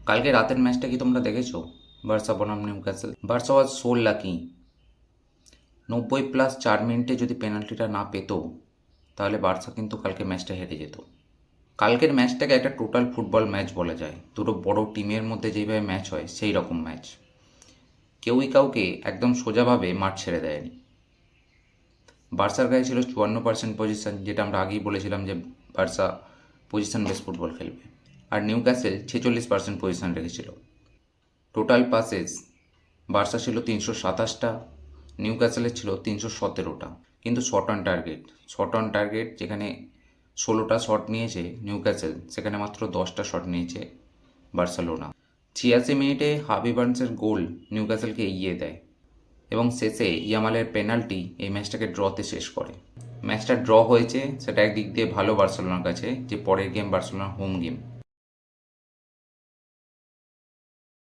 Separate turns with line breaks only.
কালকে রাতের ম্যাচটা কি তোমরা দেখেছো? বার্সা বনাম Newcastle. Barca was so lucky. 90+4 মিনিটে যদি পেনাল্টিটা না পেত, তাহলে বার্সা কিন্তু কালকে ম্যাচটা হেরে যেত। কালকের ম্যাচটাকে একটা টোটাল ফুটবল ম্যাচ বলা যায়। দুটো বড় টিমের মধ্যে যেভাবে ম্যাচ হয় সেই রকম ম্যাচ। কেউই কাউকে একদম সোজাভাবে মাঠ ছেড়ে দেয়নি। বার্সার গায়ে ছিল 54% পজিশন, যেটা আমরা আগেই বলেছিলাম যে বার্সা পজিশন বেস ফুটবল খেলবে। আর নিউক্যাসল 46% পজিশন রেখেছিল। টোটাল পাসেস বার্সা ছিল 327টা, নিউক্যাসলের ছিল 317টা। কিন্তু শট অন টার্গেট যেখানে 16টা শট নিয়েছে নিউক্যাসল, সেখানে মাত্র 10টা শট নিয়েছে বার্সেলোনা। 86 মিনিটে হাবি বার্নসের গোল নিউক্যাসলকে এগিয়ে দেয় এবং শেষে ইয়ামালের পেনাল্টি এই ম্যাচটাকে ড্রতে শেষ করে। ম্যাচটা ড্র হয়েছে, সেটা একদিক দিয়ে ভালো বার্সেলোনার কাছে, যে পরের গেম বার্সেলোনার হোম গেম।